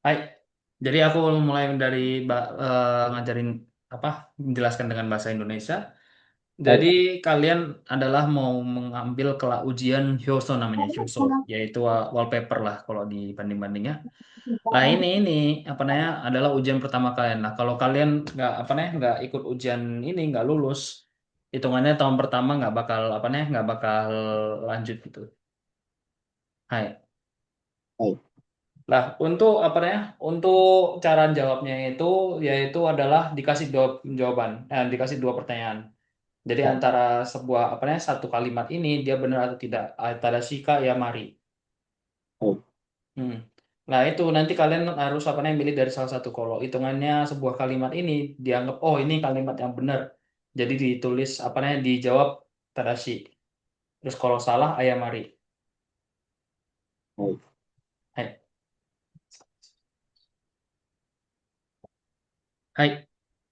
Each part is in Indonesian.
Hai. Jadi aku mulai dari ngajarin apa menjelaskan dengan bahasa Indonesia. Jadi Baik, kalian adalah mau mengambil kelak ujian Hyoso namanya Hyoso, yaitu wallpaper lah kalau dibanding-bandingnya. Lah ini apa namanya adalah ujian pertama kalian. Nah kalau kalian nggak apa namanya nggak ikut ujian ini nggak lulus, hitungannya tahun pertama nggak bakal apa namanya nggak bakal lanjut gitu. Hai. baik, Lah untuk apa namanya untuk cara jawabnya itu yaitu adalah dikasih dua jawaban, dikasih dua pertanyaan. Jadi baik, antara sebuah apa namanya satu kalimat ini dia benar atau tidak antara Shika ya Mari. baik. Hmm. Nah, itu nanti kalian harus apa namanya milih dari salah satu kalau hitungannya sebuah kalimat ini dianggap oh ini kalimat yang benar. Jadi ditulis apa namanya dijawab tadashi. Terus kalau salah ayamari. Baik. Hai. Hai.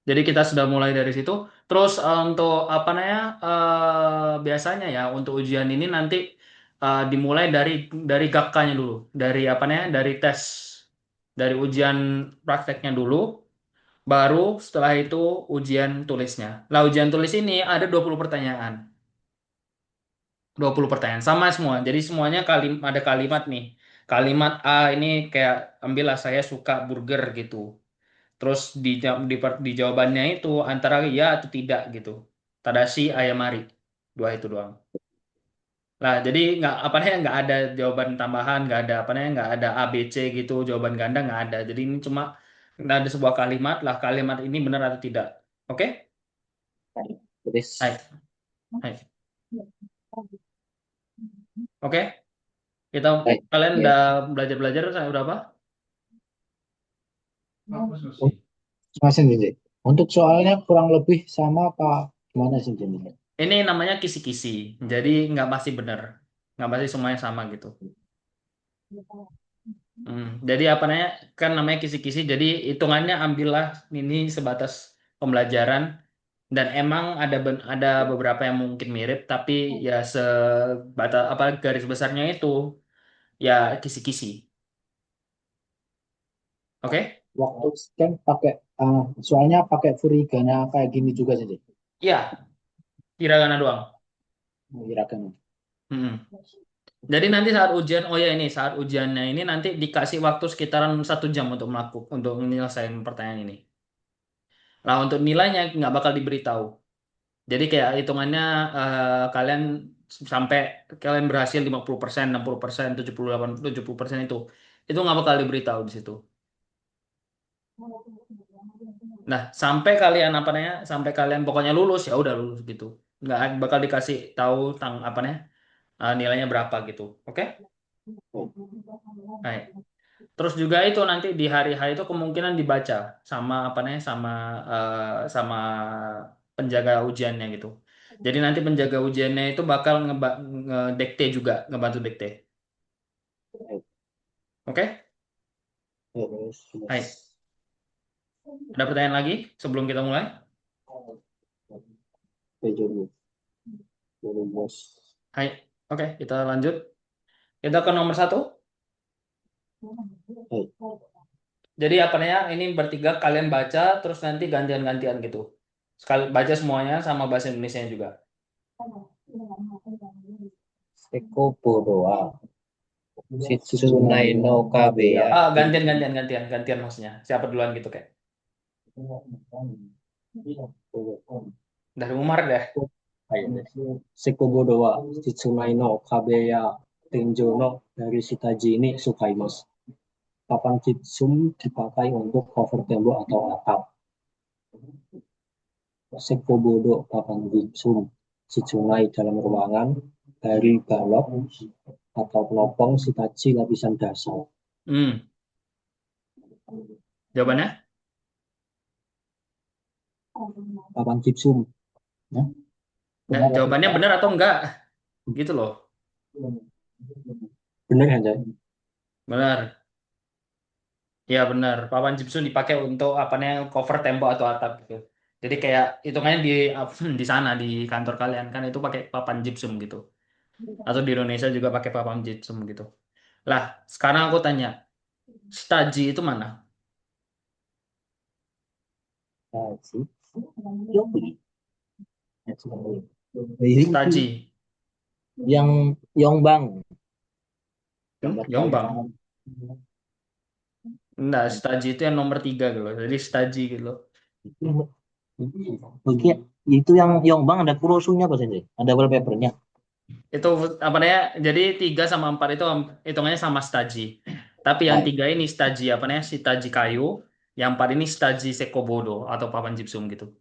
Jadi kita sudah mulai dari situ. Terus untuk apa namanya biasanya ya untuk ujian ini nanti dimulai dari gakkanya dulu, dari apa namanya dari tes, dari ujian prakteknya dulu. Baru setelah itu ujian tulisnya. Nah, ujian tulis ini ada 20 pertanyaan. 20 pertanyaan sama semua. Jadi semuanya ada kalimat nih. Kalimat A ini kayak ambillah saya suka burger gitu. Terus di jawabannya itu antara ya atau tidak gitu. Tadashi ayamari. Dua itu doang. Nah, jadi nggak apa namanya nggak ada jawaban tambahan, nggak ada apa namanya nggak ada A B C gitu, jawaban ganda nggak ada. Jadi ini cuma ada sebuah kalimat lah, kalimat ini benar atau tidak. Oke? Baik. Terus, Hai. Hai. Oke, kita baik. kalian Ya. udah belajar-belajar sampai berapa? Masih nih, untuk soalnya kurang lebih sama apa gimana sih jadinya? Ini namanya kisi-kisi. Jadi nggak pasti benar. Nggak pasti semuanya sama gitu. Jadi apa namanya? Kan namanya kisi-kisi. Jadi hitungannya ambillah ini sebatas pembelajaran dan emang ada beberapa yang mungkin mirip tapi ya sebatas apa garis besarnya itu ya kisi-kisi. Oke? Waktu scan pakai soalnya pakai furigana kayak gini juga sih. Iya, hiragana doang. Mengirakan. Mm-mm. Jadi nanti saat ujian, oh ya ini saat ujiannya ini nanti dikasih waktu sekitaran 1 jam untuk untuk menyelesaikan pertanyaan ini. Nah untuk nilainya nggak bakal diberitahu. Jadi kayak hitungannya kalian sampai kalian berhasil 50%, 60%, 70% itu nggak bakal diberitahu di situ. Nah sampai kalian apa namanya, sampai kalian pokoknya lulus ya udah lulus gitu. Nggak bakal dikasih tahu apa namanya nilainya berapa gitu. Oke? Baik. Terus juga itu nanti di hari H itu kemungkinan dibaca sama apa namanya sama penjaga ujiannya gitu. Jadi nanti penjaga ujiannya itu bakal ngedekte juga, ngebantu dekte. Baik. Oke? Terus, Hai. Ada pertanyaan lagi sebelum kita mulai? terus, terus. Hai. Oke, kita lanjut. Kita ke nomor 1. Baik. Jadi apa namanya? Ini bertiga kalian baca terus nanti gantian-gantian gitu. Sekali baca semuanya sama bahasa Indonesia juga. Eko Bodoa, Shitsunai no Kabeya, Gantian-gantian maksudnya. Siapa duluan gitu kayak. Dari Umar deh. Sekobodo wa Shitsunai no Kabeya Tenjo no dari Shitaji ini Sukaimas. Papan Jitsum dipakai untuk cover tembok atau atap. Sekobodo papan Jitsum Shitsunai dalam ruangan dari balok atau pelopong Shitaji lapisan dasar. Hmm, jawabannya? Papan Jitsum. Ya, Nah, jawabannya benar atau enggak? Gitu loh. benar kan? Benar. Ya benar. Papan gypsum dipakai untuk apa namanya cover tembok atau atap gitu. Jadi kayak hitungannya di sana di kantor kalian kan itu pakai papan gypsum gitu. Atau di Indonesia juga pakai papan gypsum gitu. Lah, sekarang aku tanya, Staji itu mana? Sih. Yopi. Itu Staji. yang Yongbang. Gambar Yongbang. Yongbang. Enggak, Staji itu yang nomor 3 gitu loh. Jadi Staji gitu loh. Oke, itu yang Yongbang ada kurosunya apa sih? Ada wallpapernya. Itu apa namanya? Jadi 3 sama 4 itu hitungannya sama Staji. Tapi yang Hai. 3 ini Staji apa namanya? Staji kayu. Yang 4 ini Staji Sekobodo atau papan gypsum gitu.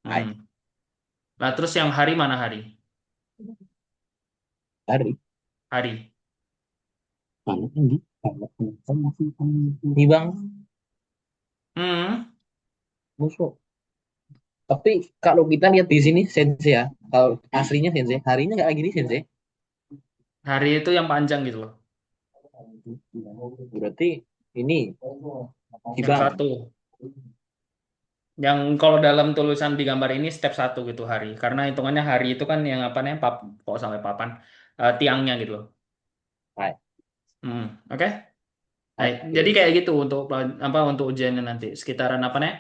Hai. Hmm. Nah, terus yang hari mana hari? Hari. Hari. Mana tinggi? Di bang. Hmm. Musuh. Tapi kalau kita lihat di sini sensei ya, kalau aslinya sensei, harinya nggak gini sensei. Hari itu yang panjang gitu loh. Berarti ini di Yang bang. satu. Yang kalau dalam tulisan di gambar ini step satu gitu hari. Karena hitungannya hari itu kan yang apa namanya? Kok sampai papan. Tiangnya gitu loh. Hai. Oke. Baik, jadi Oke. kayak gitu untuk apa untuk ujiannya nanti sekitaran apa nih?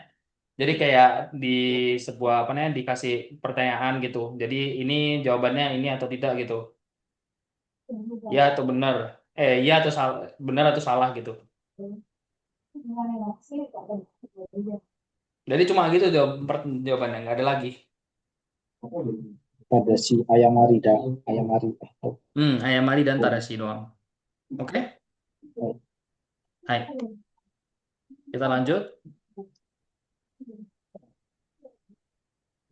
Jadi kayak di sebuah apa nih dikasih pertanyaan gitu. Jadi ini jawabannya ini atau tidak gitu. Ya atau benar. Ya atau salah, benar atau salah gitu. Jadi cuma gitu jawabannya, nggak ada lagi. Pada si ayam Arida, ayam Arida. Ayam mari dan Tadashi doang. Oke? Hai, kita lanjut.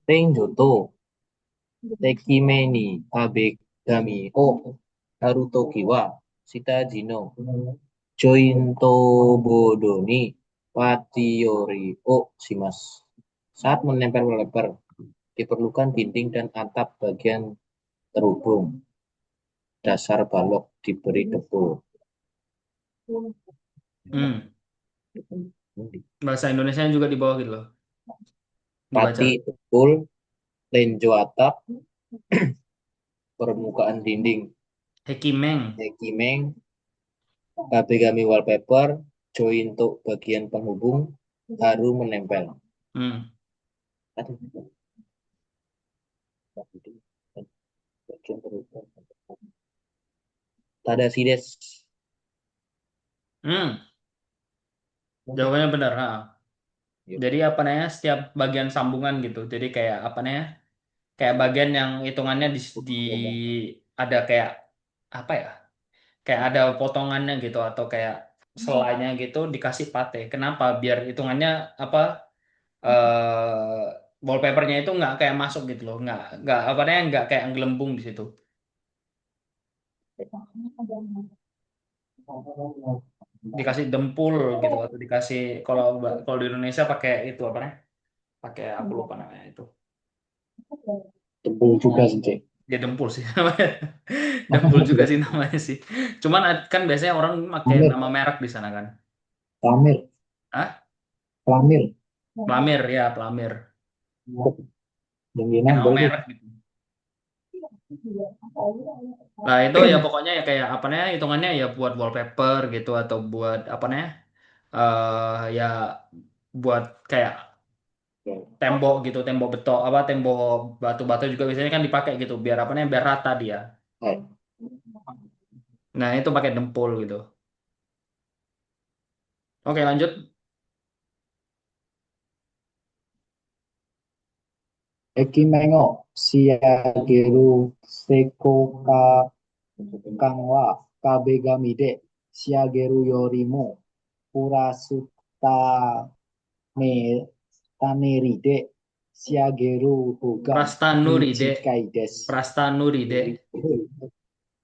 Tenjoto, Tekime ni Tabegami o Harutoki wa Shitaji no Jointo Bodo ni Patiyori o Shimasu. Saat menempel wallpaper, diperlukan dinding dan atap bagian terhubung. Dasar balok diberi debu. Hmm, Bahasa Indonesia juga di bawah gitu loh. Pati Dibaca. tukul, lenjo atap, permukaan dinding. Hekimeng. Hekimeng, Kabegami wallpaper, join untuk bagian penghubung, haru menempel. Hmm. Tadashi desu. Hmm. Jawabannya benar. Ha. Jadi apa namanya setiap bagian sambungan gitu. Jadi kayak apa namanya kayak bagian yang hitungannya di ada kayak apa ya? Kayak ada potongannya gitu atau kayak selainya gitu dikasih pate. Kenapa? Biar hitungannya apa wallpapernya itu nggak kayak masuk gitu loh, nggak apa namanya nggak kayak gelembung di situ. Dikasih dempul gitu atau dikasih kalau kalau di Indonesia pakai itu apa namanya? Pakai aku lupa namanya itu. Tebul juga sih, Cek. Ya dempul sih namanya. Dempul juga sih namanya sih. Cuman kan biasanya orang pakai Pamir, nama merek di sana kan. pamir, Ah, pamir. Plamir ya, Plamir. Kayak Dengan nama boleh. merek gitu. Nah, itu ya pokoknya ya kayak apa namanya hitungannya ya buat wallpaper gitu atau buat apa namanya ya buat kayak tembok gitu, tembok beton apa tembok batu-batu juga biasanya kan dipakai gitu biar apa namanya biar rata dia. Hai. Nah, itu pakai dempul gitu. Oke, lanjut. Ekimengo, Shiageru, Seiko, Kangwa, Kabegami de, Shiageru Yorimo, Urasuta, Me, Taneride, Shiageru Hoga, Prastanuride, Michikai desu. Prastanuride.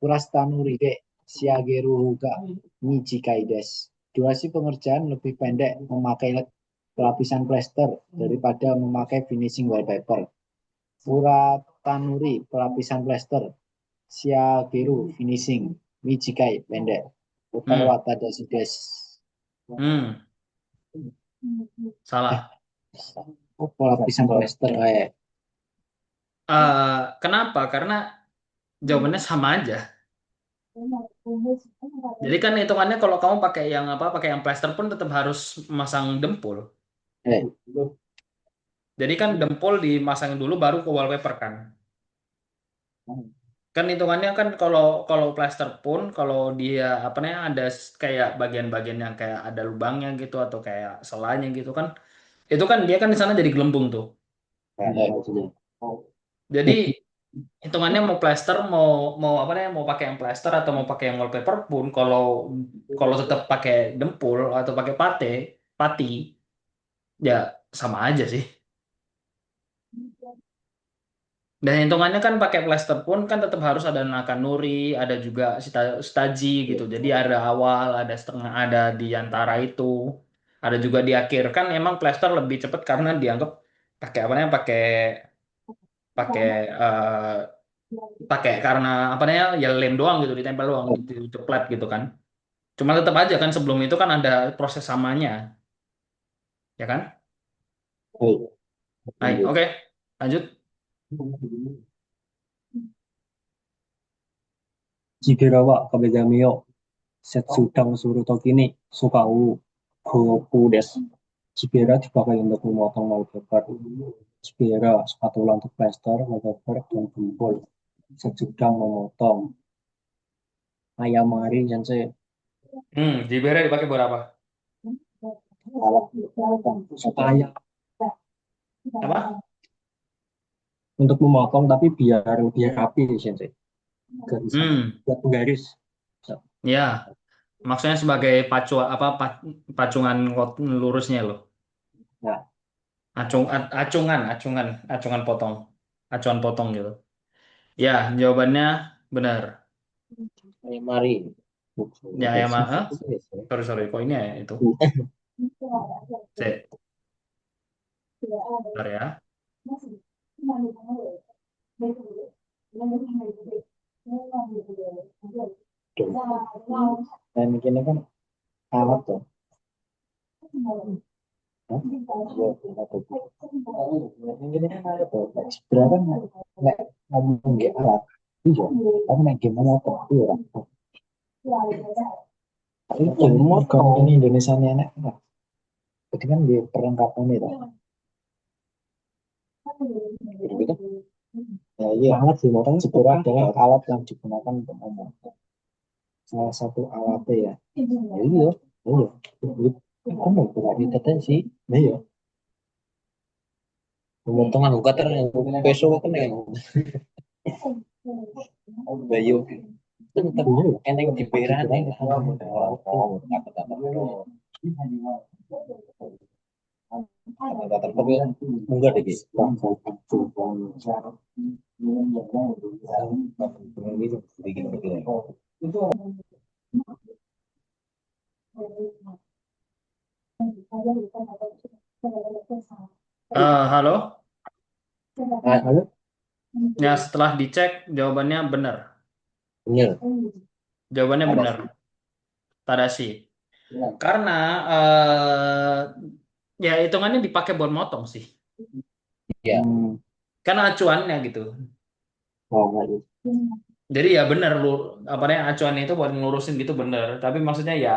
Urastanuride, Shiageru Hoga, Michikai desu. Durasi pengerjaan lebih pendek memakai lapisan plester daripada memakai finishing wallpaper. Furatanuri, pelapisan plester. Shiageru, finishing. Michikai, pendek. Otai Hmm, Watadashi desu. hmm, Eh, Salah. oh, pelapisan plester. Eh, Kenapa? Karena jawabannya sama aja. Jadi kan hitungannya kalau kamu pakai yang apa, pakai yang plester pun tetap harus masang dempul. Eh, Jadi kan dempul dimasang dulu baru ke wallpaper kan. Kan hitungannya kan kalau kalau plester pun kalau dia apa namanya ada kayak bagian-bagian yang kayak ada lubangnya gitu atau kayak selanya gitu kan. Itu kan dia kan di sana jadi gelembung tuh. Jadi hitungannya mau plester mau mau apa namanya mau pakai yang plester atau mau pakai yang wallpaper pun kalau kalau tetap pakai dempul atau pakai pati ya sama aja sih. Dan hitungannya kan pakai plester pun kan tetap harus ada nakanuri, ada juga staji gitu. Jadi ada awal, ada setengah, ada di antara itu, ada juga di akhir. Kan emang plester lebih cepat karena dianggap pakai apa namanya pakai pakai pakai karena apa namanya ya lem doang gitu ditempel doang diceplet gitu kan. Cuma tetap aja kan sebelum itu kan ada proses samanya, ya kan? Baik, oke, lanjut. Jibera wa kabedame yo Setsudang Surutoki ni Sukau Goku desu. Jibera dipakai untuk memotong wallpaper. Jibera spatula untuk plester, wallpaper, dan jempol. Setsudang memotong. Ayamari sensei Jibera dipakai buat apa? alat supaya Apa? untuk memotong tapi biar biar rapi sensei. Garisan Hmm, buat penggaris. ya. Maksudnya sebagai pacungan lurusnya loh. Nah, Acungan potong. Acuan potong gitu. Ya, jawabannya benar. ayamari. Ya, ya, sorry, sorry. Kok ini ya itu? Cek, bentar ya. Dan ini kan alat tuh. Hah? Iya, alat tuh. Ini kan alat tuh. Sebenarnya kan nek ngomong nggak alat. Iya, tapi nek gimana tuh? Iya. Itu kalau ini Indonesia nih enak. Jadi kan di perlengkapan itu. Gitu. Ya, iya. Alat sih, makanya sepura adalah alat yang digunakan untuk ngomong. Salah satu alatnya ya. Ya iya, ya iya. Aku mau berani teten sih. Ya iya. Pemotongan buka terus peso kan yang bayu. Tetap eneng di peran ya. Orang kata-kata kata-kata tapi enggak deh guys. Halo? Halo, Ya, setelah dicek, jawabannya benar. bener. Jawabannya Ada benar. sih. Tadashi. Karena ya hitungannya dipakai buat motong sih. Iya. Karena acuannya gitu. Oh, enggak gitu. Jadi ya benar lu apa namanya acuannya itu buat ngelurusin gitu bener. Tapi maksudnya ya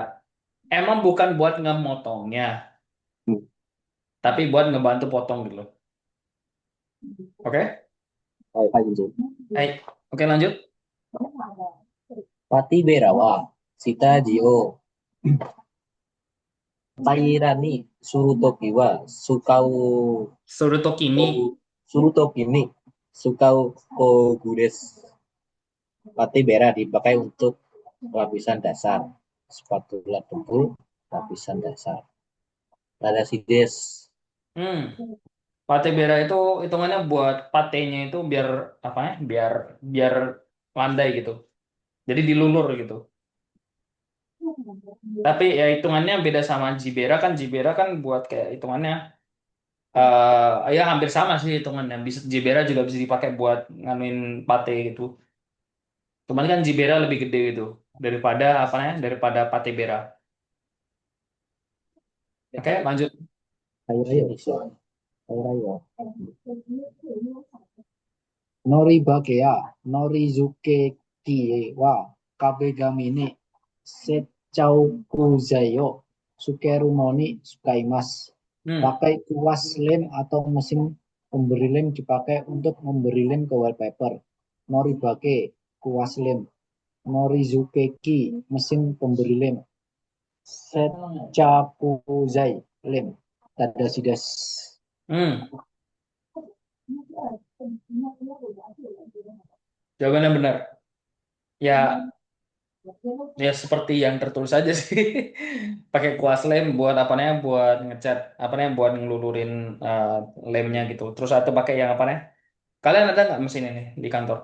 emang bukan buat ngemotongnya, tapi buat ngebantu potong gitu loh. Oke? Kayak gitu. Baik. Oke, lanjut. Pati Berawa, Sita Dio, Tairani, Surutoki wa Sukau Surutokini. Surutoki ni Sukau Ogures. Pati Bera dipakai untuk lapisan dasar. Spatula dempul, lapisan dasar. Ada sides. Hmm. Pate bera itu hitungannya buat patenya itu biar apa ya? Biar biar landai gitu. Jadi dilulur gitu. Tapi ya hitungannya beda sama Jibera kan Jibera kan buat kayak hitungannya ya hampir sama sih hitungannya. Bisa Jibera juga bisa dipakai buat nganuin pate gitu. Cuman kan Jibera lebih gede gitu daripada apa ya? Daripada pate bera. Oke, lanjut. Ayo, ayo. Ayo, ayo. Nori Bakea, Norizuke Kie wa Kabegamine Sechaukuzayo Sukerunoni Sukaimas. Hmm. Pakai kuas lem atau mesin pemberi lem dipakai untuk memberi lem ke wallpaper. Noribake kuas lem. Norizukeki mesin pemberi lem. Sechakuzai lem. Tadashi desu. Hmm. Jawabannya benar. Ya, ya seperti yang tertulis aja sih. Pakai kuas lem buat apa namanya? Buat ngecat apa namanya? Buat ngelulurin eh, lemnya gitu. Terus atau pakai yang apa namanya? Kalian ada nggak mesin ini di kantor?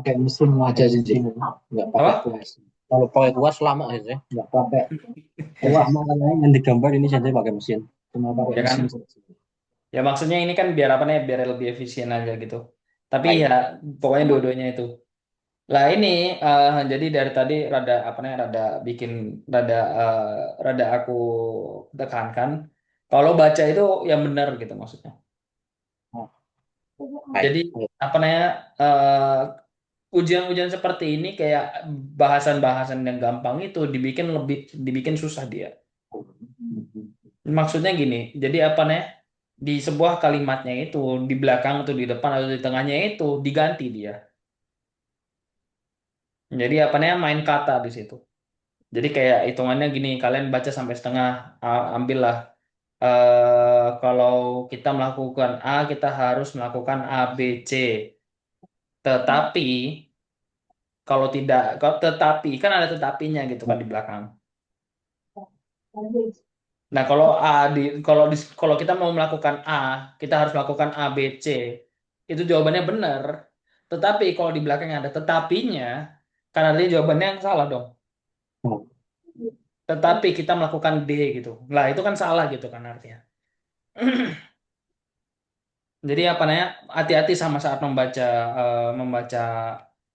Pakai mesin aja sih. Nggak pakai Apa? kuas. Kalau pakai kuas lama ya. Nggak pakai Ya kuas. sama kan yang digambar ini saja pakai mesin. Cuma pakai Ya mesin kan? saja. Ya maksudnya ini kan biar apa nih? Biar lebih efisien aja gitu. Tapi Baik. ya pokoknya dua-duanya itu. Lah ini jadi dari tadi rada apa nih? Rada bikin rada rada aku tekankan. Kalau baca itu yang benar gitu maksudnya. Baik. Jadi apa namanya? Ujian-ujian seperti ini kayak bahasan-bahasan yang gampang itu dibikin susah dia. Maksudnya gini, jadi apa nih? Di sebuah kalimatnya itu di belakang atau di depan atau di tengahnya itu diganti dia. Jadi apa namanya main kata di situ. Jadi kayak hitungannya gini, kalian baca sampai setengah, ambillah. Kalau kita melakukan A, kita harus melakukan A, B, C. Tetapi kalau tidak, kalau tetapi kan ada tetapinya gitu kan di belakang. Nah, kalau kita mau melakukan A, kita harus melakukan A, B, C. Itu jawabannya benar. Tetapi kalau di belakangnya ada tetapinya, karena dia jawabannya yang salah dong. Tetapi kita melakukan D gitu. Lah, itu kan salah gitu kan artinya. Jadi apa namanya? Hati-hati sama saat membaca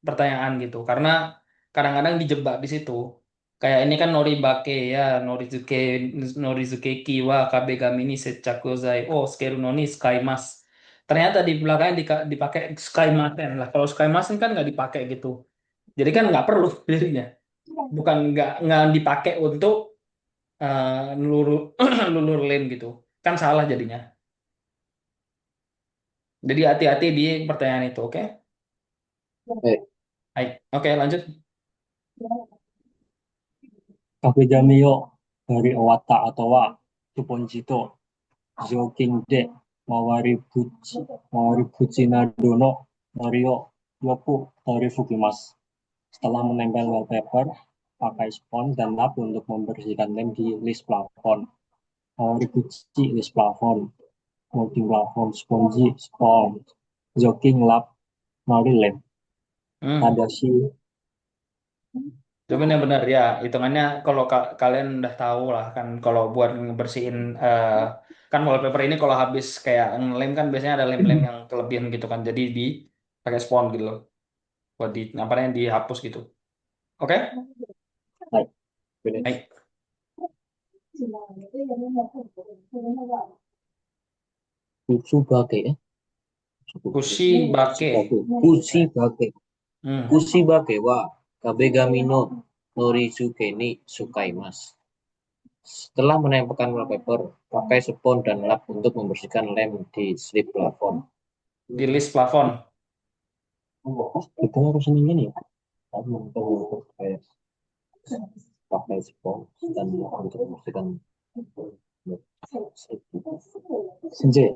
pertanyaan gitu. Karena kadang-kadang dijebak di situ. Kayak ini kan Noribake ya, Norizuke Kiwa Kabegamini Sechakuzai. Oh, Skeru noni Skymas. Ternyata di belakangnya dipakai Skymasen lah. Kalau Skymasen kan nggak dipakai gitu. Jadi kan nggak perlu jadinya. Bukan nggak dipakai untuk nulur lulur lem gitu. Kan salah jadinya. Jadi hati-hati di pertanyaan itu, oke? Baik. Baik, oke lanjut. Kabejamiyo dari Owata atau wa Suponjito Joking de Mawari Buchi Nadono Mario Yoku dari Fukimas. Setelah menempel wallpaper, pakai spons dan lap untuk membersihkan lem di list plafon. Mawari list plafon, molding plafon, sponji, spons, jogging lap, mari lem. Hmm. Ada sih. Itu yang benar ya. Hitungannya kalau kalian udah tahu lah kan kalau buat ngebersihin kan wallpaper ini kalau habis kayak ngelem kan biasanya ada lem-lem yang kelebihan gitu kan. Jadi di pakai spons gitu loh. Buat di apa namanya dihapus gitu. Oke? Baik. Finish. Baik. Kutsubake ya. Kushibake. Kushibake. Hmm. Kushibake wa Kabegami no Norizuke ni Sukaimasu. Setelah menempelkan wallpaper, pakai spons dan lap untuk membersihkan lem di slip plafon. Di list plafon. Kita harus ini ya. Pakai pakai spons dan lap untuk membersihkan. Senjai,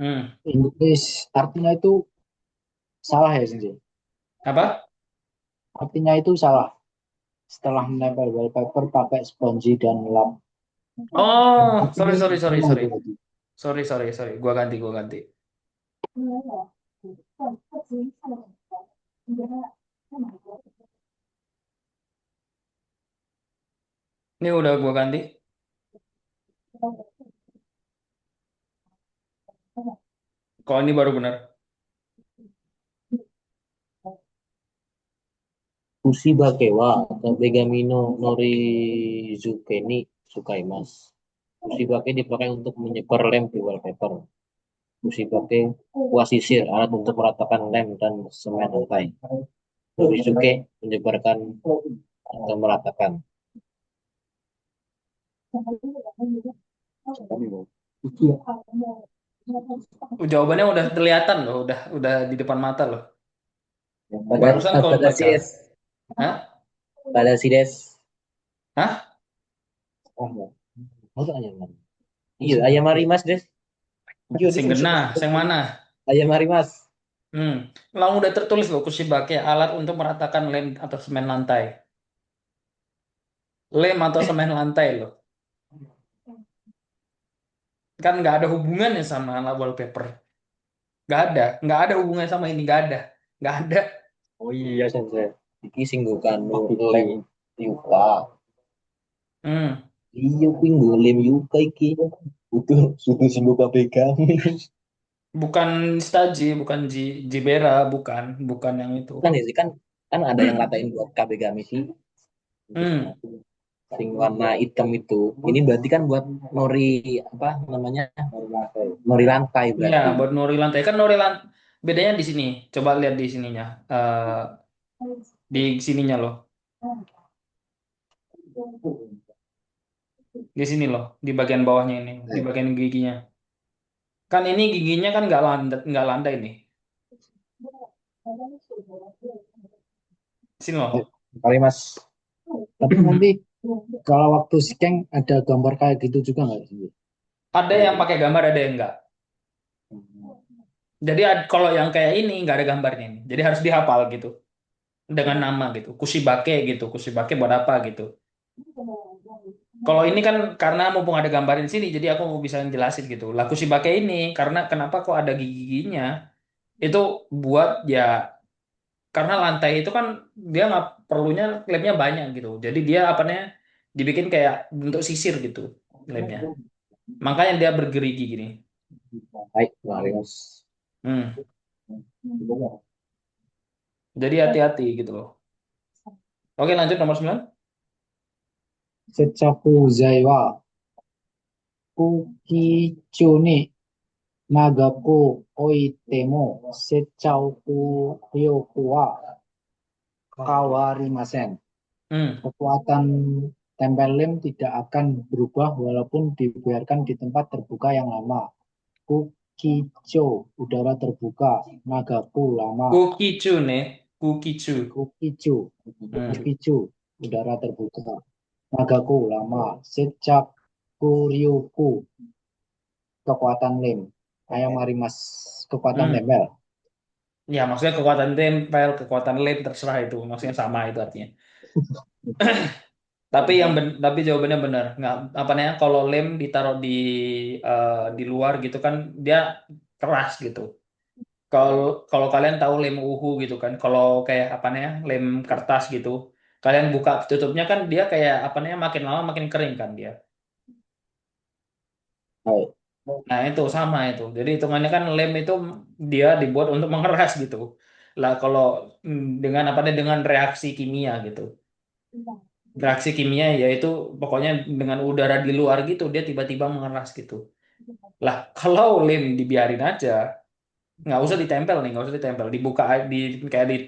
Hmm. Inggris artinya itu salah ya Senjai. Apa? Artinya itu salah. Setelah menempel wallpaper pakai sponji dan lap. Oh, Artinya sorry itu sorry sorry salah sorry. berarti. Sorry. Gua ganti. Ini udah gua ganti. Kalau ini baru benar. Kushibake wa Kabegami no Norizuke ni Sukaimasu. Kushibake dipakai untuk menyebar lem di wallpaper. Kushibake kuas sisir, alat untuk meratakan lem dan semen lantai. Norisuke menyebarkan atau meratakan. Iki Jawabannya udah kelihatan loh, udah di depan mata loh. Pada Barusan kau pada baca. sides, Hah? pada sides. Hah? Oh, masa ayam mari? Iya, ayam mari mas des. Iya, des Sing genah, sing mana? ayam mari mas. Hmm. Lang udah tertulis loh, kusibake alat untuk meratakan lem atau semen lantai. Lem atau semen lantai loh. Kan nggak ada hubungannya sama wallpaper. Nggak ada hubungannya sama ini, nggak ada. Oh iya sensei. Iki singgukan lem yuka. Hmm. Iya pinggu lem yuka iki. Butuh butuh singgung KPK. Bukan Staji, bukan Jibera, bukan yang itu. Kan ya sih kan kan ada yang ngatain buat KBG sih. Hmm. Sing warna hitam itu. Ini berarti kan buat nori apa namanya? Nori lantai Ya, berarti. buat nori lantai kan nori lantai. Bedanya di sini. Coba lihat di sininya. Di sininya loh. Di sini loh, di bagian bawahnya ini, di bagian giginya. Kan ini giginya kan nggak landai nih. Sini loh. Kali mas. Tapi nanti kalau waktu scan ada gambar kayak gitu juga nggak sih? Ada yang pakai gambar, ada yang enggak. Jadi kalau yang kayak ini nggak ada gambarnya ini. Jadi harus dihafal gitu. Dengan nama gitu. Kusibake gitu. Kusibake buat apa gitu. Kalau ini kan karena mumpung ada gambar di sini, jadi aku mau bisa jelasin gitu. Lah Kusibake ini karena kenapa kok ada gigi-giginya? Itu buat ya karena lantai itu kan dia nggak perlunya lemnya banyak gitu. Jadi dia apa namanya dibikin kayak bentuk sisir gitu lemnya. Makanya dia bergerigi gini. Baik, mari mas. Hmm. Jadi hati-hati gitu loh. Oke, lanjut nomor 9. Sechaku zai wa kukichu ni nagaku oite mo sechaku ryoku wa kawarimasen. Hmm. Kekuatan tempel lem tidak akan berubah walaupun dibiarkan di tempat terbuka yang lama. Kukicho, udara terbuka. Nagaku, lama. Kukicu nih. Kukicu. Kukichu, Hmm. kukichu, udara terbuka. Nagaku, lama. Sechaku ryuku, kekuatan lem. Ayam marimas, kekuatan Hmm. tempel. Ya, maksudnya kekuatan tempel, kekuatan lem terserah itu. Maksudnya sama itu artinya. Tapi jawabannya benar. Nggak apa namanya kalau lem ditaruh di luar gitu kan dia keras gitu. Kalau kalau kalian tahu lem uhu gitu kan, kalau kayak apa namanya lem kertas gitu, kalian buka tutupnya kan dia kayak apa namanya makin lama makin kering kan dia. Baik. Nah itu sama itu. Jadi hitungannya kan lem itu dia dibuat untuk mengeras gitu. Lah kalau dengan apa namanya dengan reaksi kimia gitu. Reaksi kimia yaitu pokoknya dengan udara di luar gitu dia tiba-tiba mengeras gitu. Lah kalau lem dibiarin aja nggak usah ditempel nih, nggak usah ditempel, dibuka kayak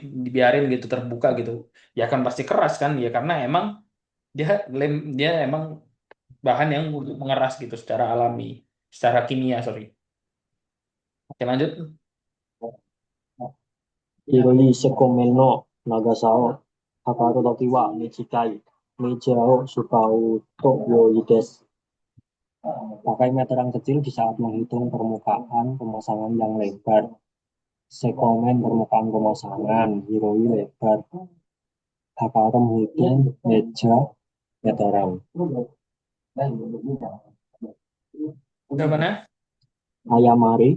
dibiarin gitu terbuka gitu, ya kan pasti keras kan ya karena emang dia dia emang bahan yang mengeras gitu secara alami, secara kimia sorry. Oke lanjut. Hiroi Sekomen no Nagasao Hakaru toki wa Michikai Mijao Sukao to Yoi desu. Pakai meteran kecil di saat menghitung permukaan pemasangan yang lebar. Sekomen permukaan pemasangan, Hiroi lebar. Hakaru menghitung meja meteran. Jawabannya Ayamari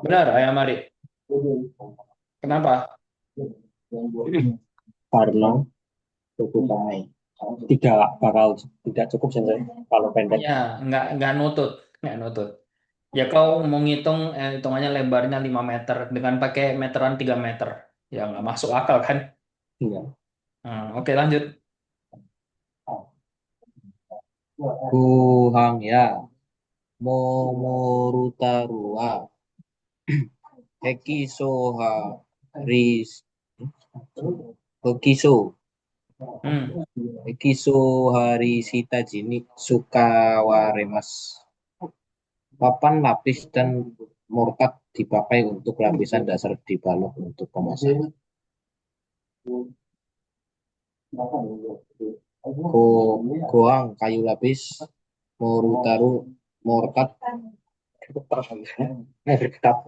benar ayam Mari. Kenapa? karena cukup tidak bakal tidak cukup sensei kalau pendek. Ya nggak nutut. Ya kau mau ngitung hitungannya lebarnya 5 meter dengan pakai meteran 3 meter, ya nggak masuk akal kan. Iya. Oke lanjut. Kuhang ya. Momorutarua. Heki soha. Ris. Hokiso. Hmm. Hokiso Harisita Jini Sukawaremas. Papan lapis dan mortar dipakai untuk lapisan dasar di balok untuk pemasangan. Goang kayu lapis, Morutaru mortar,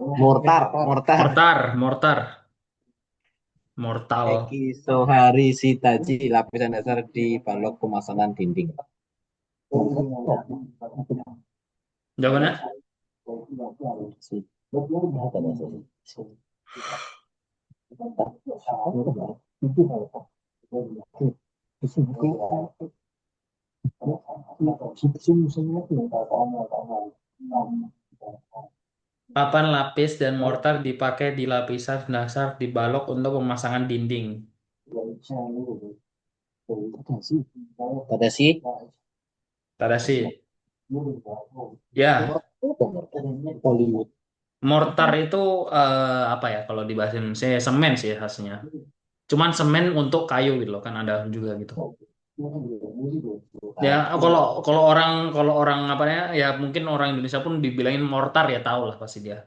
mortar, mortar. Mortar. Mortal. Eki Sohari Sitaji lapisan dasar di balok pemasangan dinding. Jawabannya? Papan lapis dan mortar dipakai di lapisan dasar di balok untuk pemasangan dinding. Pada sih Tadashi. Ya, Hollywood. mortar itu apa ya kalau di bahasa Indonesia semen sih hasilnya. Cuman semen untuk kayu gitu loh kan ada juga gitu. Ya kalau orang apa ya ya mungkin orang Indonesia pun dibilangin mortar ya tahu lah pasti dia.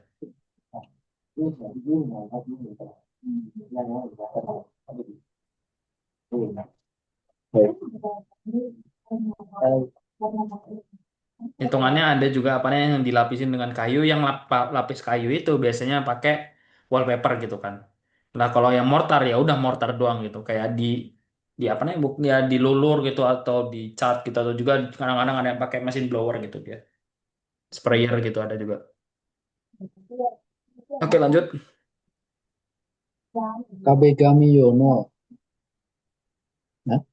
Hitungannya ada juga apa namanya yang dilapisin dengan kayu yang lapis kayu itu biasanya pakai wallpaper gitu kan. Nah kalau yang mortar ya udah mortar doang gitu kayak di apa namanya ya dilulur gitu atau dicat gitu atau juga kadang-kadang ada yang pakai mesin blower gitu dia. Sprayer gitu ada juga. Oke lanjut. Kabegami Yono.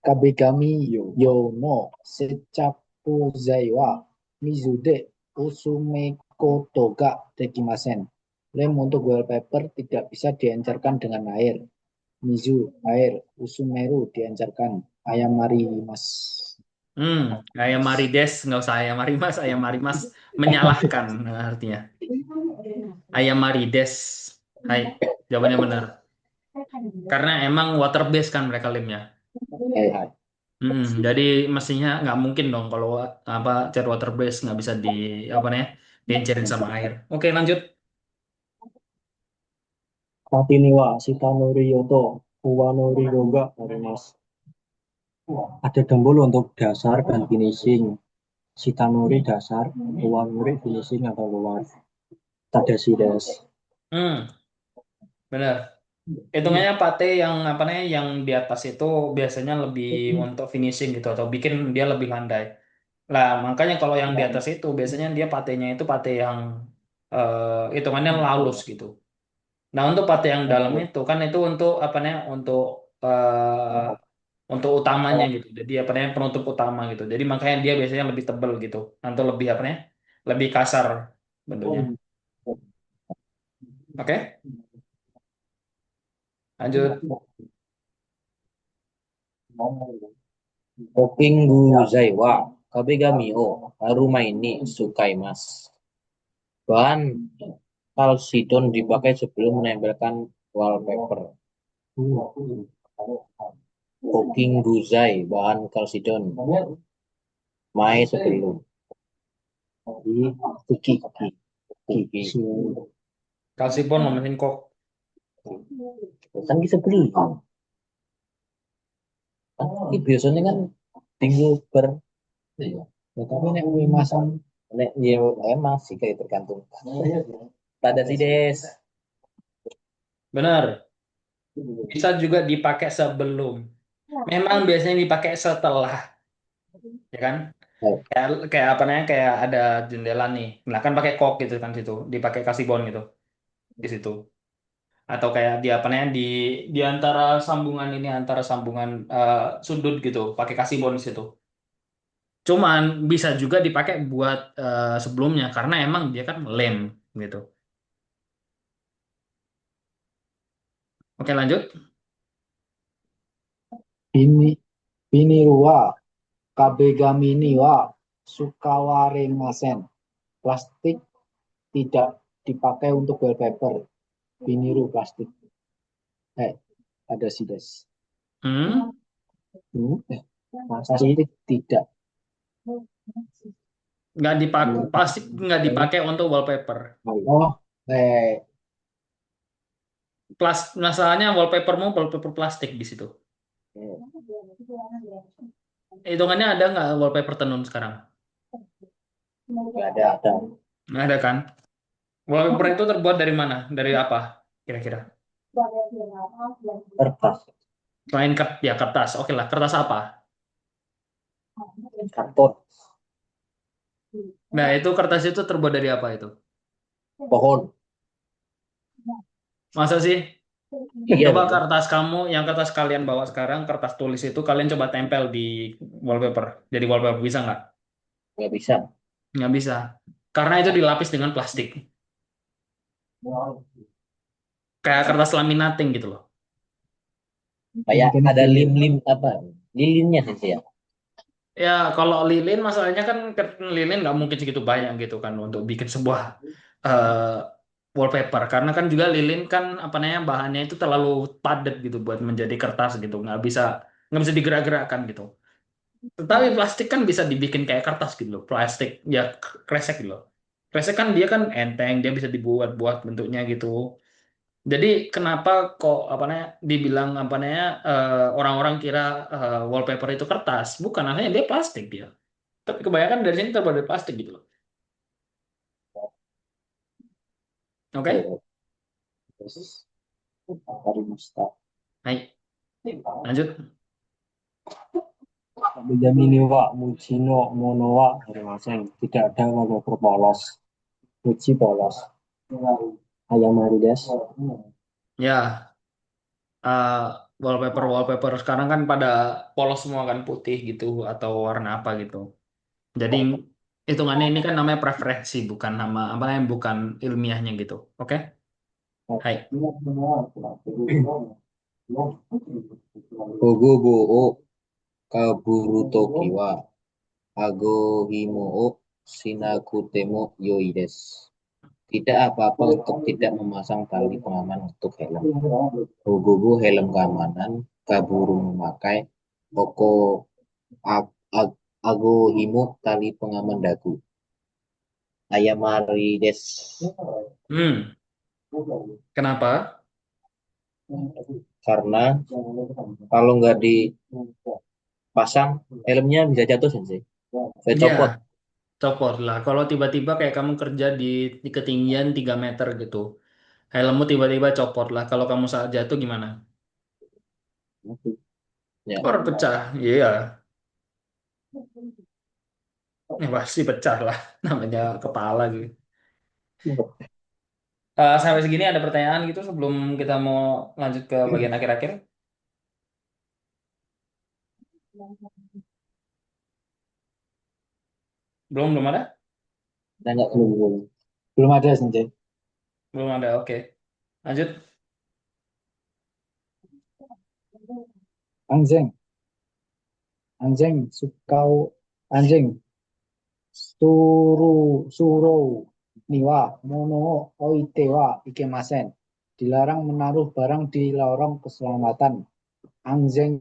Kabegami Yono Secapuzai wa Mizude Usumekoto ga dekimasen. Lem untuk wallpaper tidak bisa diencerkan dengan air. Mizu, air. Usumeru diencerkan. Ayamari mas. Hmm, ayam Marides nggak usah ayam Marimas, ayam Marimas menyalahkan artinya. Ayam Marides. Hai, jawabannya benar. Karena emang water base kan mereka lemnya. Jadi mestinya nggak mungkin dong kalau apa cat water base nggak bisa di apa nih diencerin sama air. Oke lanjut. Kartini wa Shitanori Yoto Uwanori Yoga Arimas. Ada dempul untuk dasar dan finishing. Shitanori dasar, Uwanori finishing atau luar. Tadashi desu. Hmm, benar. Hitungannya pate yang apa nih yang di atas itu biasanya lebih untuk finishing gitu atau bikin dia lebih landai. Lah makanya kalau yang di atas itu biasanya dia patenya itu pate yang hitungannya halus gitu. Nah untuk pate yang dalam itu kan itu untuk apa namanya untuk utamanya gitu. Jadi apa namanya penutup utama gitu. Jadi makanya dia biasanya lebih tebel gitu. Atau lebih apa namanya lebih kasar bentuknya. Oke, lanjut. Popingu Zaiwa Kabegami o Harumaini Sukaimas. Bahan kalsidon dipakai sebelum menempelkan wallpaper. Cooking guzai bahan kalsidon. Mai sebelum. Kuki. Kalsipon mau mesin kok. Kan sebelum. Ini biasanya kan tinggal ber. Ya, tapi nek masang Nek ya emang sih kayak tergantung. Pada si Des. Benar. Bisa juga dipakai sebelum. Memang biasanya dipakai setelah, ya kan? Kayak apa namanya? Kayak ada jendela nih. Nah kan pakai kok gitu kan situ, dipakai kasibon gitu di situ. Atau kayak di apa namanya di antara sambungan ini antara sambungan sudut gitu, pakai kasibon di situ. Cuman bisa juga dipakai buat sebelumnya karena emang dia kan lem gitu. Oke lanjut. bini bini wa kabegami ni wa sukawaremasen. Plastik tidak dipakai untuk wallpaper. Biniru plastik. ada sides. Hmm? Masa sih? Pasti tidak. Nggak dipakai, pasti nggak dipakai untuk wallpaper. Oh, eh, Masalahnya wallpapermu wallpaper plastik di situ. Hitungannya ada nggak wallpaper tenun sekarang? nggak ada. Nggak ada kan? Wallpaper itu terbuat dari mana? Dari apa? Kira-kira? Kertas, Selain ya kertas. Oke lah, kertas apa? karton, Nah, itu kertas itu terbuat dari apa itu? pohon. Masa sih? Iya Coba dong. kertas kamu, yang kertas kalian bawa sekarang, kertas tulis itu kalian coba tempel di wallpaper. Jadi wallpaper bisa nggak? Nggak bisa. Nggak bisa. Karena itu dilapis dengan plastik. Kayak kertas laminating gitu loh. Kayak Mungkin ada lim-lim apa? Lilinnya sih ya. Ya, kalau lilin masalahnya kan lilin nggak mungkin segitu banyak gitu kan untuk bikin sebuah eh, wallpaper. Karena kan juga lilin kan apa namanya bahannya itu terlalu padat gitu buat menjadi kertas gitu. Nggak bisa digerak-gerakkan gitu. Tetapi plastik kan bisa dibikin kayak kertas gitu loh. Plastik ya kresek gitu loh. Kresek kan dia kan enteng, dia bisa dibuat-buat bentuknya gitu. Jadi kenapa kok apa namanya dibilang apa namanya orang-orang kira wallpaper itu kertas? Bukan, akhirnya dia plastik dia. Tapi kebanyakan dari sini terbuat dari plastik gitu loh. Oke? terus dari mustaq. Baik, lanjut. Benjamin wa Mucino Mono wa Harimaseng. Tidak ada wallpaper polos. Muji polos. Ayam Marides. Ya, eh, wallpaper sekarang kan pada polos semua kan putih gitu atau warna apa gitu. Jadi hitungannya ini kan namanya preferensi, bukan nama apa namanya bukan ilmiahnya gitu. Oke? Hai. Gogo o kaburutoki wa ago himo o shinakutemo yoi desu. Tidak apa-apa untuk tidak memasang tali pengaman untuk helm. Gogo helm keamanan, kaburu memakai, oko ag- ag- ago himo tali pengaman dagu. Ayamari des. Hmm, kenapa? Karena kalau nggak dipasang, helmnya bisa jatuh sensei. Saya Ya, copot. copot lah. Kalau tiba-tiba kayak kamu kerja di ketinggian 3 meter gitu. Helmmu tiba-tiba copot lah. Kalau kamu saat jatuh gimana? Ya. Orang pecah. Iya, ya, pasti pecah lah. Namanya kepala gitu. Sampai segini ada pertanyaan gitu sebelum kita mau lanjut ke bagian akhir-akhir? Belum ada? Nggak belum ada Sanjay. Belum ada, oke. Lanjut. Anjing, anjing, sukau, anjing, suro, niwa, mono, oite wa ikemasen. Dilarang menaruh barang di lorong keselamatan. Anjing,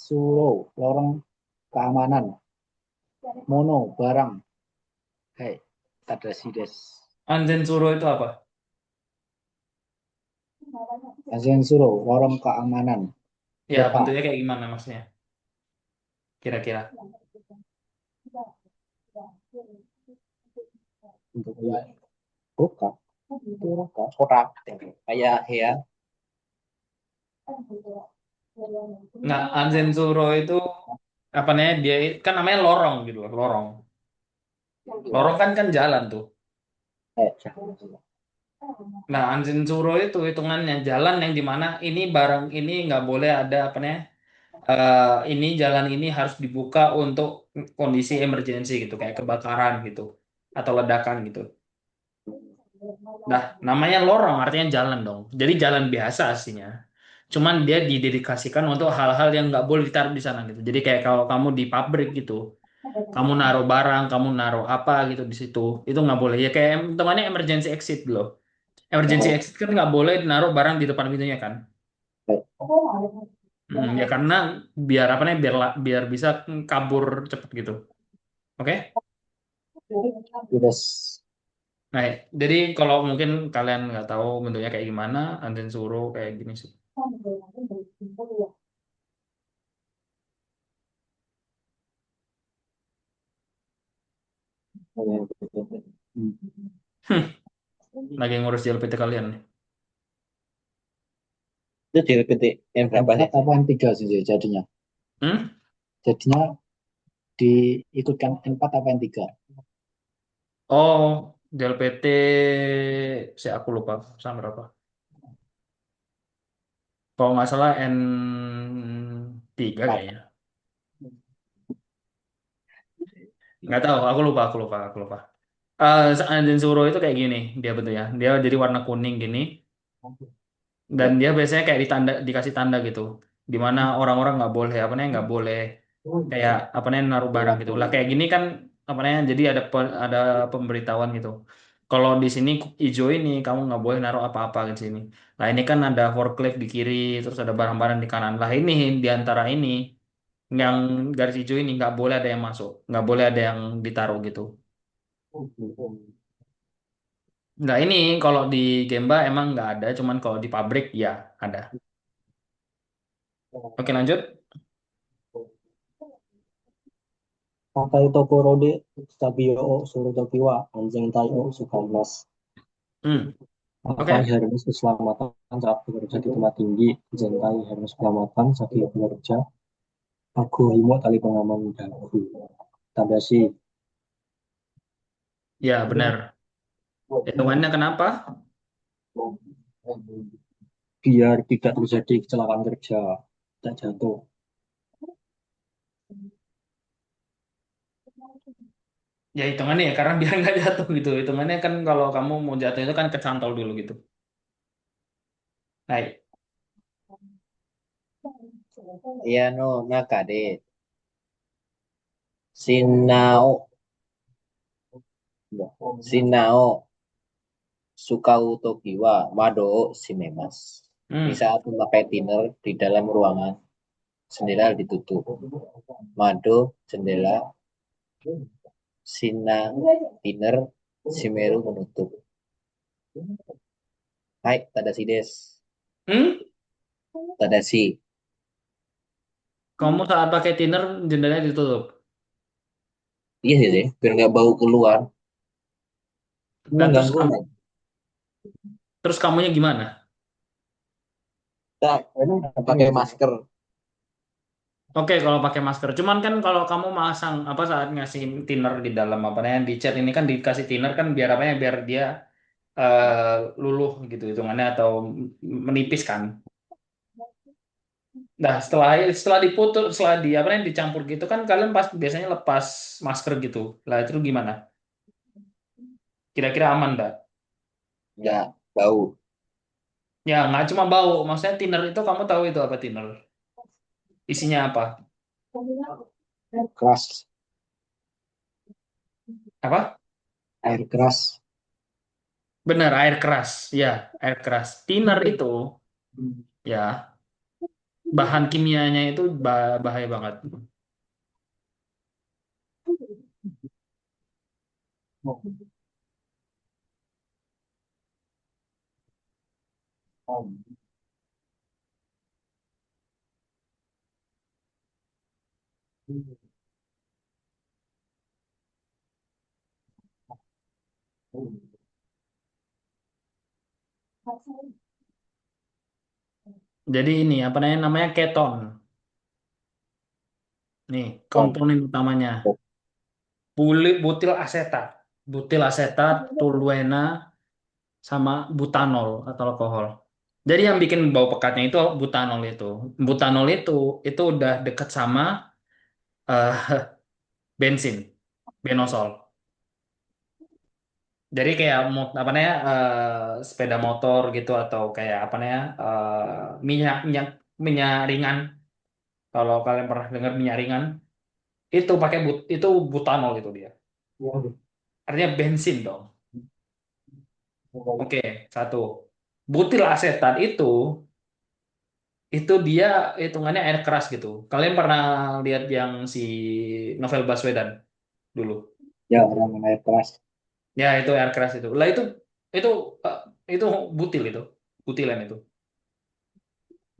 suro, lorong keamanan. Mono, barang. Hei, tadashi desu. Anzen Suro itu apa? Anjing suro, lorong keamanan. Ya, Kota. bentuknya kayak gimana maksudnya? Kira-kira. Bentuknya roka. Itu roka. kotak. Kayak ya. Nah, Anzen Suro itu apa namanya? Dia kan namanya lorong gitu loh, lorong. Lorong kan jalan tuh. Nah, Anzen Suro itu hitungannya jalan yang dimana ini barang ini nggak boleh ada apa namanya? Ini jalan ini harus dibuka untuk kondisi emergensi gitu, kayak kebakaran gitu atau ledakan gitu. Nah, namanya lorong artinya jalan dong. Jadi jalan biasa aslinya. Cuman dia didedikasikan untuk hal-hal yang nggak boleh ditaruh di sana gitu. Jadi kayak kalau kamu di pabrik gitu, kamu naruh barang, kamu naruh apa gitu di situ, itu nggak boleh. Ya kayak temannya emergency exit loh. Emergency exit kan nggak boleh naruh barang di depan pintunya kan. Ya karena biar apa nih biar bisa kabur cepet gitu. Oke? Yes. Nah, jadi kalau mungkin kalian nggak tahu bentuknya kayak gimana, Anzen suruh kayak gini sih. Lagi ngurus JLPT kalian nih. Itu JLPT yang berapa sih? M4 apa M3 sih jadinya? Hmm? Jadinya diikutkan M4 apa M3? Oh, JLPT saya aku lupa sama berapa. Kalau nggak salah N3 4. kayaknya. Nggak tahu, aku lupa. Anjing Suro itu kayak gini dia bentuknya. Dia jadi warna kuning gini dan dia biasanya kayak dikasih tanda gitu. Di mana orang-orang nggak boleh apa namanya nggak boleh kayak apa namanya naruh barang gitu. Lah kayak gini kan apa namanya jadi ada pemberitahuan gitu. Kalau di sini hijau ini kamu nggak boleh naruh apa-apa di sini. Nah ini kan ada forklift di kiri, terus ada barang-barang di kanan. Lah ini di antara ini yang garis hijau ini nggak boleh ada yang masuk, nggak boleh ada yang ditaruh gitu. Nggak ini kalau di Gemba emang nggak ada, cuman kalau di pabrik ya ada. Oke lanjut. Pakai Tokorode Stabio o Surutoki wa Anjing Tai o Sukarnas. Hmm, Pakai oke. harness keselamatan saat bekerja di tempat tinggi. Anjing Tai harness keselamatan saat dia bekerja. Aku himo tali pengaman dagu. Tadashi. Ya benar. Hitungannya kenapa? Biar tidak terjadi kecelakaan kerja. Tidak jatuh. Ya hitungannya ya karena biar nggak jatuh gitu. Hitungannya kan kalau kamu mau jatuh itu kan kecantol dulu gitu. Baik. Iya no nakade Shinao Shinao Sukau Toki wa Mado o Shimemas. Di Hmm. saat memakai thinner di dalam ruangan, jendela ditutup. Mado jendela, Shina thinner, Shimeru menutup. Hai, Tadashi des. Hmm? Tadashi. Kamu saat pakai thinner jendelanya ditutup. Iya sih, deh, biar nggak bau keluar. Dan Mengganggu nih. terus kamunya gimana? Kita pakai masker. Oke, kalau pakai masker. Cuman kan kalau kamu masang apa saat ngasih thinner di dalam apa namanya di cat ini kan dikasih thinner kan biar apa ya biar dia luluh gitu hitungannya atau menipis kan. Nah, setelah diputur, setelah di apa namanya dicampur gitu kan kalian pas biasanya lepas masker gitu. Lah itu gimana? Kira-kira aman nggak? Nggak bau. Ya, nggak cuma bau. Maksudnya thinner itu kamu tahu itu apa thinner? Isinya apa? Keras, Apa? air keras. Benar, air keras. Ya, air keras. Thinner itu ya bahan kimianya itu bahaya banget. Jadi ini apa namanya keton. Nih, komponen utamanya. Butil asetat. Butil asetat, toluena, sama butanol atau alkohol. Jadi yang bikin bau pekatnya itu butanol itu. Butanol itu udah deket sama eh, bensin, benosol. Jadi kayak apa namanya sepeda motor gitu atau kayak apa namanya minyak minyak minyak ringan. Kalau kalian pernah dengar minyak ringan, itu pakai itu butanol itu dia. Artinya bensin dong. Oke, satu. Butil asetat itu itu dia hitungannya air keras gitu. Kalian pernah lihat yang si Novel Baswedan dulu? Ya, orang air keras. Ya itu air keras itu. Lah itu eh, itu butil itu, butilan itu.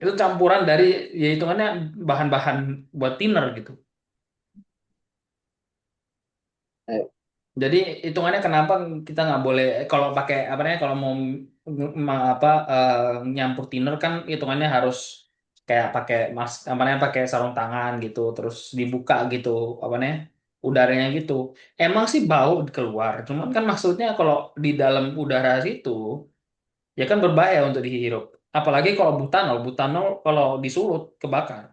Itu campuran dari ya hitungannya bahan-bahan buat thinner gitu. Eh, Jadi hitungannya kenapa kita nggak boleh kalau pakai apa namanya kalau mau nyampur thinner kan hitungannya harus kayak pakai apa namanya pakai sarung tangan gitu terus dibuka gitu apa namanya udaranya gitu. Emang sih bau keluar, cuman kan maksudnya kalau di dalam udara situ ya kan berbahaya untuk dihirup. Apalagi kalau butanol, butanol kalau disulut kebakar.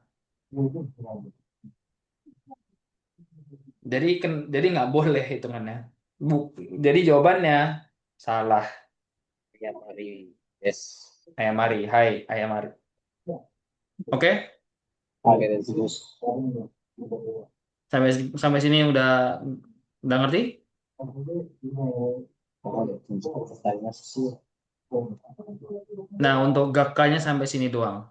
Jadi nggak boleh hitungannya. Bu, jadi jawabannya salah. ya mari. Yes. Ayam Mari, hai Ayam Mari. Oke, Oke, Des. Terus sampai sampai sini udah ngerti? Pertanyaannya sih. Nah, untuk gakanya sampai sini doang.